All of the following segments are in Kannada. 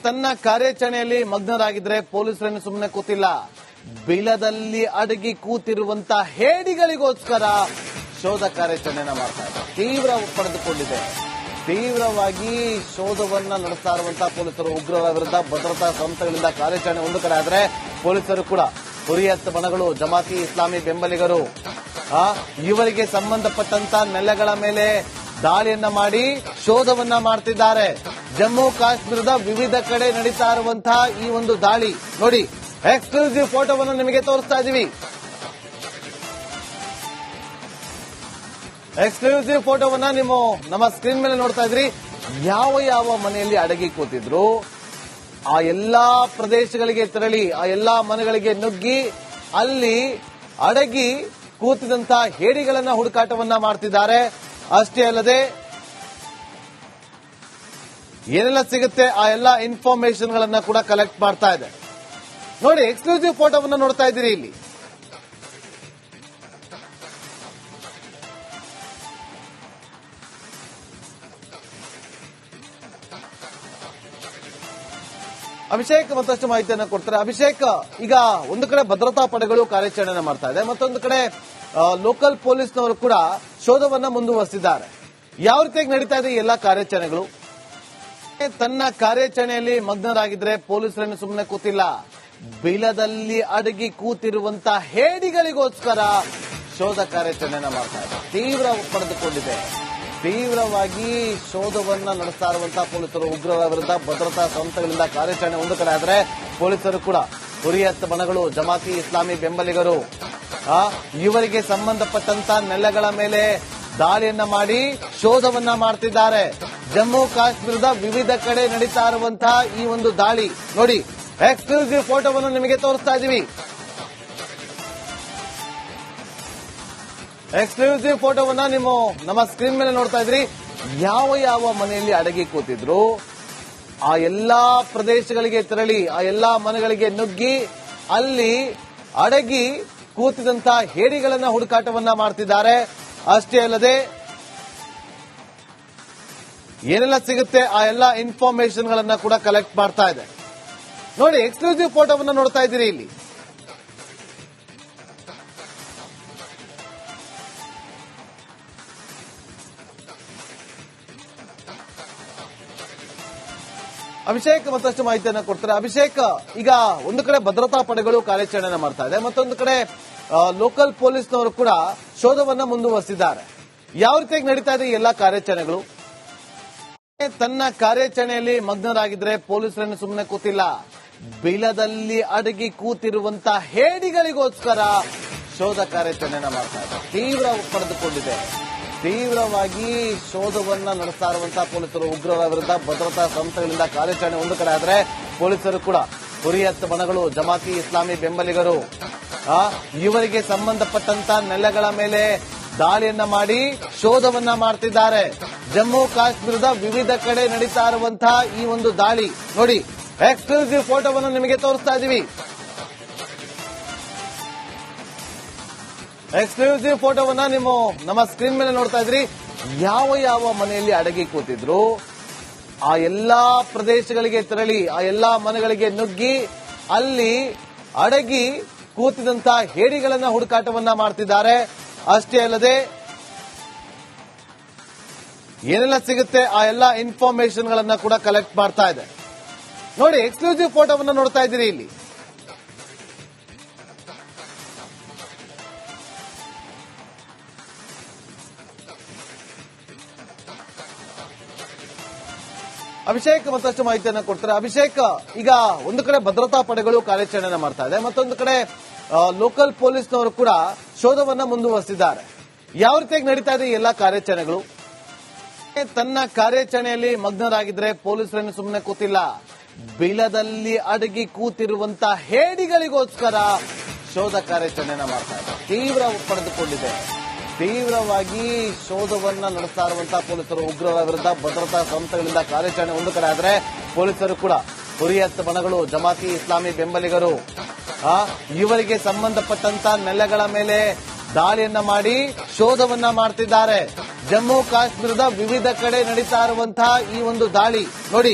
ತನ್ನ ಕಾರ್ಯಾಚರಣೆಯಲ್ಲಿ ಮಗ್ನರಾಗಿದ್ರೆ ಪೊಲೀಸರನ್ನು ಸುಮ್ಮನೆ ಕೂತಿಲ್ಲ. ಬಿಲದಲ್ಲಿ ಅಡಗಿ ಕೂತಿರುವಂತ ಹೇಡಿಗಳಿಗೋಸ್ಕರ ಶೋಧ ಕಾರ್ಯಾಚರಣೆಯನ್ನ ಮಾಡ್ತಾ ಇದೆ. ತೀವ್ರ ಪಡೆದುಕೊಂಡಿದೆ. ತೀವ್ರವಾಗಿ ಶೋಧವನ್ನ ನಡೆಸ್ತಾ ಇರುವಂತಹ ಪೊಲೀಸರು ಉಗ್ರರ ವಿರುದ್ಧ ಭದ್ರತಾ ಸಂಸ್ಥೆಗಳಿಂದ ಕಾರ್ಯಾಚರಣೆ ಒಂದು ಕಡೆ ಆದ್ರೆ ಪೊಲೀಸರು ಕೂಡ ಹುರಿಯತ್ ಬಣಗಳು ಜಮಾತಿ ಇಸ್ಲಾಮಿ ಬೆಂಬಲಿಗರು ಇವರಿಗೆ ಸಂಬಂಧಪಟ್ಟಂತ ನೆಲೆಗಳ ಮೇಲೆ ದಾಳಿಯನ್ನ ಮಾಡಿ ಶೋಧವನ್ನ ಮಾಡ್ತಿದ್ದಾರೆ. ಜಮ್ಮು ಕಾಶ್ಮೀರದ ವಿವಿಧ ಕಡೆ ನಡೀತಾ ಇರುವಂತಹ ಈ ಒಂದು ದಾಳಿ ನೋಡಿ, ಎಕ್ಸ್ಕ್ಲೂಸಿವ್ ಫೋಟೋವನ್ನು ನಿಮಗೆ ತೋರಿಸ್ತಾ ಇದೀವಿ. ಎಕ್ಸ್ಕ್ಲೂಸಿವ್ ಫೋಟೋವನ್ನ ನೀವು ನಮ್ಮ ಸ್ಕ್ರೀನ್ ಮೇಲೆ ನೋಡ್ತಾ ಇದ್ರಿ. ಯಾವ ಯಾವ ಮನೆಯಲ್ಲಿ ಅಡಗಿ ಕೂತಿದ್ರು ಆ ಎಲ್ಲಾ ಪ್ರದೇಶಗಳಿಗೆ ತೆರಳಿ ಆ ಎಲ್ಲಾ ಮನೆಗಳಿಗೆ ನುಗ್ಗಿ ಅಲ್ಲಿ ಅಡಗಿ ಕೂತಿದಂತ ಹೇಡಿಗಳನ್ನ ಹುಡುಕಾಟವನ್ನ ಮಾಡ್ತಿದ್ದಾರೆ. ಅಷ್ಟೇ ಅಲ್ಲದೆ ಏನೆಲ್ಲ ಸಿಗುತ್ತೆ ಆ ಎಲ್ಲಾ ಇನ್ಫಾರ್ಮೇಶನ್ ಗಳನ್ನ ಕೂಡ ಕಲೆಕ್ಟ್ ಮಾಡ್ತಾ ಇದೆ. ನೋಡಿ, ಎಕ್ಸ್ಕ್ಲೂಸಿವ್ ಫೋಟೋವನ್ನ ನೋಡ್ತಾ ಇದ್ದೀರಿ ಇಲ್ಲಿ. ಅಭಿಷೇಕ್ ಮತ್ತಷ್ಟು ಮಾಹಿತಿಯನ್ನು ಕೊಡ್ತಾರೆ. ಅಭಿಷೇಕ್, ಈಗ ಒಂದು ಕಡೆ ಭದ್ರತಾ ಪಡೆಗಳು ಕಾರ್ಯಾಚರಣೆ ಮಾಡ್ತಾ ಇದೆ, ಮತ್ತೊಂದು ಕಡೆ ಲೋಕಲ್ ಪೊಲೀಸ್ನವರು ಕೂಡ ಶೋಧವನ್ನ ಮುಂದುವರೆಸಿದ್ದಾರೆ. ಯಾವ ರೀತಿಯಾಗಿ ನಡೀತಾ ಇದೆ ಈ ಎಲ್ಲಾ ಕಾರ್ಯಾಚರಣೆಗಳು? ತನ್ನ ಕಾರ್ಯಾಚರಣೆಯಲ್ಲಿ ಮಗ್ನರಾಗಿದ್ರೆ ಪೊಲೀಸರನ್ನು ಸುಮ್ಮನೆ ಕೂತಿಲ್ಲ. ಬಿಲದಲ್ಲಿ ಅಡಗಿ ಕೂತಿರುವಂತ ಹೇಡಿಗಳಿಗೋಸ್ಕರ ಶೋಧ ಕಾರ್ಯಾಚರಣೆಯನ್ನ ಮಾಡ್ತಾ ಇದೆ. ತೀವ್ರ ಪಡೆದುಕೊಂಡಿದೆ. ತೀವ್ರವಾಗಿ ಶೋಧವನ್ನ ನಡೆಸ್ತಾ ಇರುವಂತಹ ಪೊಲೀಸರು ಉಗ್ರರ ವಿರುದ್ಧ ಭದ್ರತಾ ಸಂಸ್ಥೆಗಳಿಂದ ಕಾರ್ಯಾಚರಣೆ ಒಂದು ಕಡೆ ಆದ್ರೆ ಪೊಲೀಸರು ಕೂಡ ಹುರಿಯತ್ ಬಣಗಳು ಜಮಾತಿ ಇಸ್ಲಾಮಿ ಬೆಂಬಲಿಗರು ಇವರಿಗೆ ಸಂಬಂಧಪಟ್ಟಂತ ನೆಲೆಗಳ ಮೇಲೆ ದಾಳಿಯನ್ನ ಮಾಡಿ ಶೋಧವನ್ನ ಮಾಡ್ತಿದ್ದಾರೆ. ಜಮ್ಮು ಕಾಶ್ಮೀರದ ವಿವಿಧ ಕಡೆ ನಡೀತಾ ಇರುವಂತಹ ಈ ಒಂದು ದಾಳಿ ನೋಡಿ, ಎಕ್ಸ್ಕ್ಲೂಸಿವ್ ಫೋಟೋವನ್ನು ನಿಮಗೆ ತೋರಿಸ್ತಾ ಇದೀವಿ. ಎಕ್ಸ್ಕ್ಲೂಸಿವ್ ಫೋಟೋವನ್ನ ನೀವು ನಮ್ಮ ಸ್ಕ್ರೀನ್ ಮೇಲೆ ನೋಡ್ತಾ ಇದ್ರಿ. ಯಾವ ಯಾವ ಮನೆಯಲ್ಲಿ ಅಡಗಿ ಕೂತಿದ್ರು ಆ ಎಲ್ಲಾ ಪ್ರದೇಶಗಳಿಗೆ ತೆರಳಿ ಆ ಎಲ್ಲಾ ಮನೆಗಳಿಗೆ ನುಗ್ಗಿ ಅಲ್ಲಿ ಅಡಗಿ ಕೂತಿದಂತ ಹೇಡಿಗಳನ್ನ ಹುಡುಕಾಟವನ್ನ ಮಾಡ್ತಿದ್ದಾರೆ. ಅಷ್ಟೇ ಅಲ್ಲದೆ ಏನೆಲ್ಲ ಸಿಗುತ್ತೆ ಆ ಎಲ್ಲಾ ಇನ್ಫಾರ್ಮೇಶನ್ ಗಳನ್ನ ಕೂಡ ಕಲೆಕ್ಟ್ ಮಾಡ್ತಾ ಇದೆ. ನೋಡಿ, ಎಕ್ಸ್ಕ್ಲೂಸಿವ್ ಫೋಟೋವನ್ನ ನೋಡ್ತಾ ಇದ್ದೀರಿ ಇಲ್ಲಿ. ಅಭಿಷೇಕ್ ಮತ್ತಷ್ಟು ಮಾಹಿತಿಯನ್ನು ಕೊಡ್ತಾರೆ. ಅಭಿಷೇಕ್, ಈಗ ಒಂದು ಕಡೆ ಭದ್ರತಾ ಪಡೆಗಳು ಕಾರ್ಯಾಚರಣೆ ಮಾಡ್ತಾ ಇದೆ, ಮತ್ತೊಂದು ಕಡೆ ಲೋಕಲ್ ಪೊಲೀಸ್ನವರು ಕೂಡ ಶೋಧವನ್ನ ಮುಂದುವರೆಸಿದ್ದಾರೆ. ಯಾವ ರೀತಿಯಾಗಿ ನಡೀತಾ ಇದೆ ಈ ಎಲ್ಲಾ ಕಾರ್ಯಾಚರಣೆಗಳು? ತನ್ನ ಕಾರ್ಯಾಚರಣೆಯಲ್ಲಿ ಮಗ್ನರಾಗಿದ್ರೆ ಪೊಲೀಸರನ್ನು ಸುಮ್ಮನೆ ಕೂತಿಲ್ಲ. ಬಿಲದಲ್ಲಿ ಅಡಗಿ ಕೂತಿರುವಂತ ಹೇಡಿಗಳಿಗೋಸ್ಕರ ಶೋಧ ಕಾರ್ಯಾಚರಣೆಯನ್ನ ಮಾಡ್ತಾ ಇದೆ. ತೀವ್ರ ಪಡೆದುಕೊಂಡಿದೆ. ತೀವ್ರವಾಗಿ ಶೋಧವನ್ನ ನಡೆಸ್ತಾ ಇರುವಂತಹ ಪೊಲೀಸರು ಉಗ್ರರ ವಿರುದ್ಧ ಭದ್ರತಾ ಸಂಸ್ಥೆಗಳಿಂದ ಕಾರ್ಯಾಚರಣೆ ಒಂದು ಕಡೆ ಆದ್ರೆ ಪೊಲೀಸರು ಕೂಡ ಹುರಿಯತ್ ಬಣಗಳು ಜಮಾತಿ ಇಸ್ಲಾಮಿ ಬೆಂಬಲಿಗರು ಇವರಿಗೆ ಸಂಬಂಧಪಟ್ಟಂತ ನೆಲೆಗಳ ಮೇಲೆ ದಾಳಿಯನ್ನ ಮಾಡಿ ಶೋಧವನ್ನ ಮಾಡ್ತಿದ್ದಾರೆ. ಜಮ್ಮು ಕಾಶ್ಮೀರದ ವಿವಿಧ ಕಡೆ ನಡೀತಾ ಇರುವಂತಹ ಈ ಒಂದು ದಾಳಿ ನೋಡಿ, ಎಕ್ಸ್ಕ್ಲೂಸಿವ್ ಫೋಟೋವನ್ನು ನಿಮಗೆ ತೋರಿಸ್ತಾ ಇದೀವಿ. ಎಕ್ಸ್ಕ್ಲೂಸಿವ್ ಫೋಟೋವನ್ನ ನೀವು ನಮ್ಮ ಸ್ಕ್ರೀನ್ ಮೇಲೆ ನೋಡ್ತಾ ಇದ್ರಿ. ಯಾವ ಯಾವ ಮನೆಯಲ್ಲಿ ಅಡಗಿ ಕೂತಿದ್ರು ಆ ಎಲ್ಲಾ ಪ್ರದೇಶಗಳಿಗೆ ತೆರಳಿ ಆ ಎಲ್ಲಾ ಮನೆಗಳಿಗೆ ನುಗ್ಗಿ ಅಲ್ಲಿ ಅಡಗಿ ಕೂತಿದಂತ ಹೇಡಿಗಳನ್ನ ಹುಡುಕಾಟವನ್ನ ಮಾಡ್ತಿದ್ದಾರೆ. ಅಷ್ಟೇ ಅಲ್ಲದೆ ಏನೆಲ್ಲ ಸಿಗುತ್ತೆ ಆ ಎಲ್ಲಾ ಇನ್ಫಾರ್ಮೇಶನ್ ಗಳನ್ನ ಕೂಡ ಕಲೆಕ್ಟ್ ಮಾಡ್ತಾ ಇದೆ. ನೋಡಿ, ಎಕ್ಸ್ಕ್ಲೂಸಿವ್ ಫೋಟೋವನ್ನ ನೋಡ್ತಾ ಇದ್ದೀರಿ ಇಲ್ಲಿ. ಅಭಿಷೇಕ್ ಮತ್ತಷ್ಟು ಮಾಹಿತಿಯನ್ನು ಕೊಡ್ತಾರೆ. ಅಭಿಷೇಕ್, ಈಗ ಒಂದು ಕಡೆ ಭದ್ರತಾ ಪಡೆಗಳು ಕಾರ್ಯಾಚರಣೆ ಮಾಡ್ತಾ ಇದೆ, ಮತ್ತೊಂದು ಕಡೆ ಲೋಕಲ್ ಪೊಲೀಸ್ನವರು ಕೂಡ ಶೋಧವನ್ನ ಮುಂದುವರೆಸಿದ್ದಾರೆ. ಯಾವ ರೀತಿಯಾಗಿ ನಡೀತಾ ಇದೆ ಈ ಎಲ್ಲಾ ಕಾರ್ಯಾಚರಣೆಗಳು? ತನ್ನ ಕಾರ್ಯಾಚರಣೆಯಲ್ಲಿ ಮಗ್ನರಾಗಿದ್ರೆ ಪೊಲೀಸರನ್ನು ಸುಮ್ಮನೆ ಕೂತಿಲ್ಲ. ಬಿಲದಲ್ಲಿ ಅಡಗಿ ಕೂತಿರುವಂತ ಹೇಡಿಗಳಿಗೋಸ್ಕರ ಶೋಧ ಕಾರ್ಯಾಚರಣೆಯನ್ನ ಮಾಡ್ತಾ ಇದೆ. ತೀವ್ರ ಪಡೆದುಕೊಂಡಿದೆ. ತೀವ್ರವಾಗಿ ಶೋಧವನ್ನ ನಡೆಸ್ತಾ ಇರುವಂತಹ ಪೊಲೀಸರು ಉಗ್ರರ ವಿರುದ್ಧ ಭದ್ರತಾ ಸಂಸ್ಥೆಗಳಿಂದ ಕಾರ್ಯಾಚರಣೆ ಒಂದು ಕಡೆ ಆದ್ರೆ ಪೊಲೀಸರು ಕೂಡ ಹುರಿಯತ್ ಬಣಗಳು ಜಮಾತಿ ಇಸ್ಲಾಮಿ ಬೆಂಬಲಿಗರು ಇವರಿಗೆ ಸಂಬಂಧಪಟ್ಟಂತ ನೆಲೆಗಳ ಮೇಲೆ ದಾಳಿಯನ್ನ ಮಾಡಿ ಶೋಧವನ್ನ ಮಾಡ್ತಿದ್ದಾರೆ. ಜಮ್ಮು ಕಾಶ್ಮೀರದ ವಿವಿಧ ಕಡೆ ನಡೀತಾ ಇರುವಂತಹ ಈ ಒಂದು ದಾಳಿ ನೋಡಿ,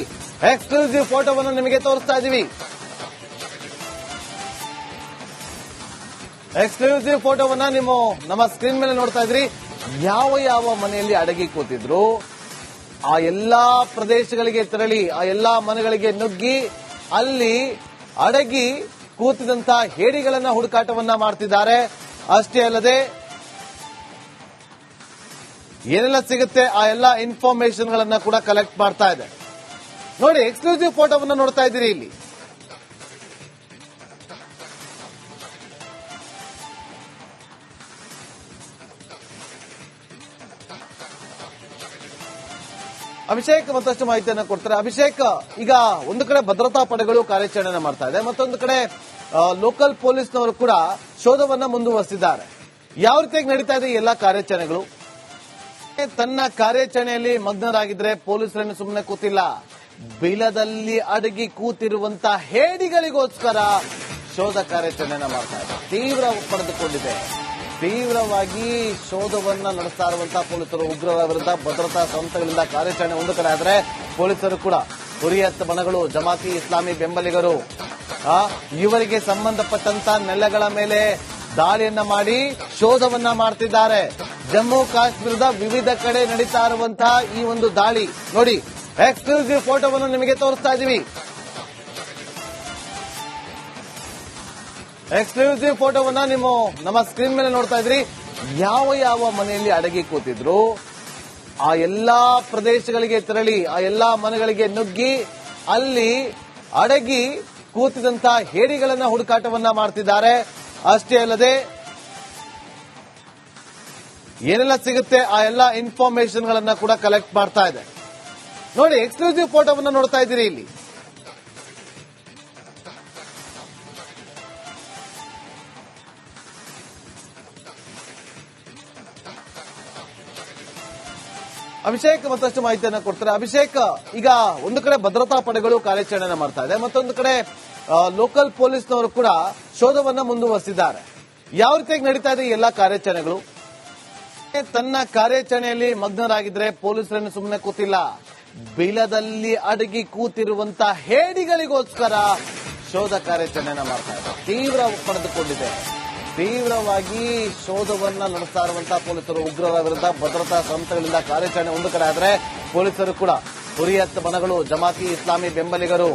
ಎಕ್ಸ್ಕ್ಲೂಸಿವ್ ಫೋಟೋವನ್ನು ನಿಮಗೆ ತೋರಿಸ್ತಾ ಇದೀವಿ. ಎಕ್ಸ್ಕ್ಲೂಸಿವ್ ಫೋಟೋವನ್ನ ನೀವು ನಮ್ಮ ಸ್ಕ್ರೀನ್ ಮೇಲೆ ನೋಡ್ತಾ ಇದ್ರಿ. ಯಾವ ಯಾವ ಮನೆಯಲ್ಲಿ ಅಡಗಿ ಕೂತಿದ್ರು ಆ ಎಲ್ಲಾ ಪ್ರದೇಶಗಳಿಗೆ ತೆರಳಿ ಆ ಎಲ್ಲಾ ಮನೆಗಳಿಗೆ ನುಗ್ಗಿ ಅಲ್ಲಿ ಅಡಗಿ ಕೂತಿದಂತಹ ಹೇಡಿಗಳನ್ನ ಹುಡುಕಾಟವನ್ನ ಮಾಡ್ತಿದ್ದಾರೆ. ಅಷ್ಟೇ ಅಲ್ಲದೆ ಏನೆಲ್ಲ ಸಿಗುತ್ತೆ ಆ ಎಲ್ಲಾ ಇನ್ಫಾರ್ಮೇಶನ್ ಗಳನ್ನ ಕೂಡ ಕಲೆಕ್ಟ್ ಮಾಡ್ತಾ ಇದೆ. ನೋಡಿ, ಎಕ್ಸ್ಕ್ಲೂಸಿವ್ ಫೋಟೋವನ್ನ ನೋಡ್ತಾ ಇದ್ದೀರಿ ಇಲ್ಲಿ. ಅಭಿಷೇಕ್ ಮತ್ತಷ್ಟು ಮಾಹಿತಿಯನ್ನು ಕೊಡ್ತಾರೆ. ಅಭಿಷೇಕ್, ಈಗ ಒಂದು ಕಡೆ ಭದ್ರತಾ ಪಡೆಗಳು ಕಾರ್ಯಾಚರಣೆ ಮಾಡ್ತಾ ಇದೆ, ಮತ್ತೊಂದು ಕಡೆ ಲೋಕಲ್ ಪೊಲೀಸ್ನವರು ಕೂಡ ಶೋಧವನ್ನ ಮುಂದುವರೆಸಿದ್ದಾರೆ. ಯಾವ ರೀತಿಯಾಗಿ ನಡೀತಾ ಇದೆ ಈ ಎಲ್ಲಾ ಕಾರ್ಯಾಚರಣೆಗಳು? ತನ್ನ ಕಾರ್ಯಾಚರಣೆಯಲ್ಲಿ ಮಗ್ನರಾಗಿದ್ರೆ ಪೊಲೀಸರನ್ನು ಸುಮ್ಮನೆ ಕೂತಿಲ್ಲ. ಬಿಲದಲ್ಲಿ ಅಡಗಿ ಕೂತಿರುವಂತಹ ಹೇಡಿಗಳಿಗೋಸ್ಕರ ಶೋಧ ಕಾರ್ಯಾಚರಣೆಯನ್ನ ಮಾಡ್ತಾ ಇದೆ. ತೀವ್ರ ಪಡೆದುಕೊಂಡಿದೆ. ತೀವ್ರವಾಗಿ ಶೋಧವನ್ನ ನಡೆಸ್ತಾ ಇರುವಂತಹ ಪೊಲೀಸರು ಉಗ್ರರ ವಿರುದ್ಧ ಭದ್ರತಾ ಸಂಸ್ಥೆಗಳಿಂದ ಕಾರ್ಯಾಚರಣೆ ಒಂದು ಕಡೆ ಆದರೆ ಪೊಲೀಸರು ಕೂಡ ಹುರಿಯತ್ ಬಣಗಳು, ಜಮಾತಿ ಇಸ್ಲಾಮಿ ಬೆಂಬಲಿಗರು ಇವರಿಗೆ ಸಂಬಂಧಪಟ್ಟಂತ ನೆಲೆಗಳ ಮೇಲೆ ದಾಳಿಯನ್ನ ಮಾಡಿ ಶೋಧವನ್ನ ಮಾಡ್ತಿದ್ದಾರೆ. ಜಮ್ಮು ಕಾಶ್ಮೀರದ ವಿವಿಧ ಕಡೆ ನಡೀತಾ ಇರುವಂತಹ ಈ ಒಂದು ದಾಳಿ ನೋಡಿ, ಎಕ್ಸ್ಕ್ಲೂಸಿವ್ ಫೋಟೋವನ್ನು ನಿಮಗೆ ತೋರಿಸ್ತಾ ಇದೀವಿ. ಎಕ್ಸ್ಕ್ಲೂಸಿವ್ ಫೋಟೋವನ್ನ ನೀವು ನಮ್ಮ ಸ್ಕ್ರೀನ್ ಮೇಲೆ ನೋಡ್ತಾ ಇದ್ರಿ. ಯಾವ ಯಾವ ಮನೆಯಲ್ಲಿ ಅಡಗಿ ಕೂತಿದ್ರು ಆ ಎಲ್ಲಾ ಪ್ರದೇಶಗಳಿಗೆ ತೆರಳಿ ಆ ಎಲ್ಲಾ ಮನೆಗಳಿಗೆ ನುಗ್ಗಿ ಅಲ್ಲಿ ಅಡಗಿ ಕೂತಿದಂತಹ ಹೇಡಿಗಳನ್ನ ಹುಡುಕಾಟವನ್ನ ಮಾಡ್ತಿದ್ದಾರೆ. ಅಷ್ಟೇ ಅಲ್ಲದೆ ಏನೆಲ್ಲ ಸಿಗುತ್ತೆ ಆ ಎಲ್ಲಾ ಇನ್ಫಾರ್ಮೇಶನ್ ಗಳನ್ನ ಕೂಡ ಕಲೆಕ್ಟ್ ಮಾಡ್ತಾ ಇದೆ. ನೋಡಿ, ಎಕ್ಸ್ಕ್ಲೂಸಿವ್ ಫೋಟೋವನ್ನ ನೋಡ್ತಾ ಇದ್ದೀರಿ ಇಲ್ಲಿ. ಅಭಿಷೇಕ್ ಮತ್ತಷ್ಟು ಮಾಹಿತಿಯನ್ನು ಕೊಡ್ತಾರೆ. ಅಭಿಷೇಕ್, ಈಗ ಒಂದು ಕಡೆ ಭದ್ರತಾ ಪಡೆಗಳು ಕಾರ್ಯಾಚರಣೆ ಮಾಡ್ತಾ ಇದೆ, ಮತ್ತೊಂದು ಕಡೆ ಲೋಕಲ್ ಪೊಲೀಸ್ನವರು ಕೂಡ ಶೋಧವನ್ನ ಮುಂದುವರೆಸಿದ್ದಾರೆ. ಯಾವ ರೀತಿಯಾಗಿ ನಡೀತಾ ಇದೆ ಈ ಎಲ್ಲಾ ಕಾರ್ಯಾಚರಣೆಗಳು? ತನ್ನ ಕಾರ್ಯಾಚರಣೆಯಲ್ಲಿ ಮಗ್ನರಾಗಿದ್ರೆ ಪೊಲೀಸರನ್ನು ಸುಮ್ಮನೆ ಕೂತಿಲ್ಲ. ಬಿಲದಲ್ಲಿ ಅಡಗಿ ಕೂತಿರುವಂತಹ ಹೇಡಿಗಳಿಗೋಸ್ಕರ ಶೋಧ ಕಾರ್ಯಾಚರಣೆಯನ್ನ ಮಾಡ್ತಾ ಇದೆ. ತೀವ್ರ ಪಡೆದುಕೊಂಡಿದೆ. ತೀವ್ರವಾಗಿ ಶೋಧವನ್ನ ನಡೆಸ್ತಾ ಇರುವಂತಹ ಪೊಲೀಸರು ಉಗ್ರರ ವಿರುದ್ಧ ಭದ್ರತಾ ಸಂಸ್ಥೆಗಳಿಂದ ಕಾರ್ಯಾಚರಣೆ ಒಂದು ಕಡೆ ಆದರೆ ಪೊಲೀಸರು ಕೂಡ ಹುರಿಯತ್ ಬಣಗಳು, ಜಮಾತಿ ಇಸ್ಲಾಮಿ ಬೆಂಬಲಿಗರು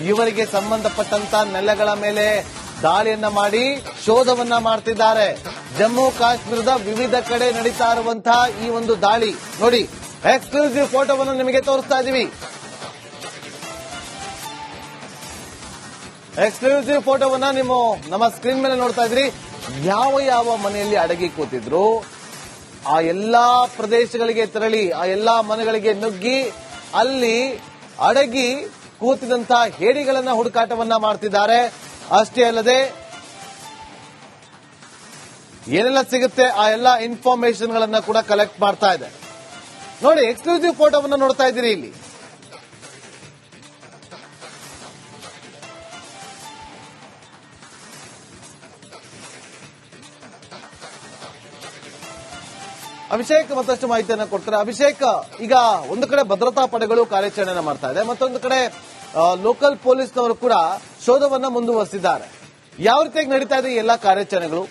ಇವರಿಗೆ ಸಂಬಂಧಪಟ್ಟಂತ ನೆಲೆಗಳ ಮೇಲೆ ದಾಳಿಯನ್ನ ಮಾಡಿ ಶೋಧವನ್ನ ಮಾಡ್ತಿದ್ದಾರೆ. ಜಮ್ಮು ಕಾಶ್ಮೀರದ ವಿವಿಧ ಕಡೆ ನಡೀತಾ ಇರುವಂತಹ ಈ ಒಂದು ದಾಳಿ ನೋಡಿ, ಎಕ್ಸ್ಕ್ಲೂಸಿವ್ ಫೋಟೋವನ್ನು ನಿಮಗೆ ತೋರಿಸ್ತಾ ಇದೀವಿ. ಎಕ್ಸ್ಕ್ಲೂಸಿವ್ ಫೋಟೋವನ್ನ ನೀವು ನಮ್ಮ ಸ್ಕ್ರೀನ್ ಮೇಲೆ ನೋಡ್ತಾ ಇದ್ರಿ. ಯಾವ ಯಾವ ಮನೆಯಲ್ಲಿ ಅಡಗಿ ಕೂತಿದ್ರು ಆ ಎಲ್ಲಾ ಪ್ರದೇಶಗಳಿಗೆ ತೆರಳಿ ಆ ಎಲ್ಲಾ ಮನೆಗಳಿಗೆ ನುಗ್ಗಿ ಅಲ್ಲಿ ಅಡಗಿ ಕೂತಿದಂತಹ ಹೇಡಿಗಳನ್ನ ಹುಡುಕಾಟವನ್ನ ಮಾಡ್ತಿದ್ದಾರೆ. ಅಷ್ಟೇ ಅಲ್ಲದೆ ಏನೆಲ್ಲ ಸಿಗುತ್ತೆ ಆ ಎಲ್ಲಾ ಇನ್ಫಾರ್ಮೇಶನ್ ಗಳನ್ನ ಕೂಡ ಕಲೆಕ್ಟ್ ಮಾಡ್ತಾ ಇದೆ. ನೋಡಿ, ಎಕ್ಸ್ಕ್ಲೂಸಿವ್ ಫೋಟೋವನ್ನ ನೋಡ್ತಾ ಇದ್ದೀರಿ ಇಲ್ಲಿ. ಅಭಿಷೇಕ್ ಮತ್ತಷ್ಟು ಮಾಹಿತಿಯನ್ನು ಕೊಡ್ತಾರೆ. ಅಭಿಷೇಕ್, ಈಗ ಒಂದು ಕಡೆ ಭದ್ರತಾ ಪಡೆಗಳು ಕಾರ್ಯಾಚರಣೆ ಮಾಡ್ತಾ ಇದೆ, ಮತ್ತೊಂದು ಕಡೆ ಲೋಕಲ್ ಪೊಲೀಸ್ನವರು ಕೂಡ ಶೋಧವನ್ನ ಮುಂದುವರೆಸಿದ್ದಾರೆ. ಯಾವ ರೀತಿಯಾಗಿ ನಡೀತಾ ಇದೆ ಈ ಎಲ್ಲಾ ಕಾರ್ಯಾಚರಣೆಗಳು?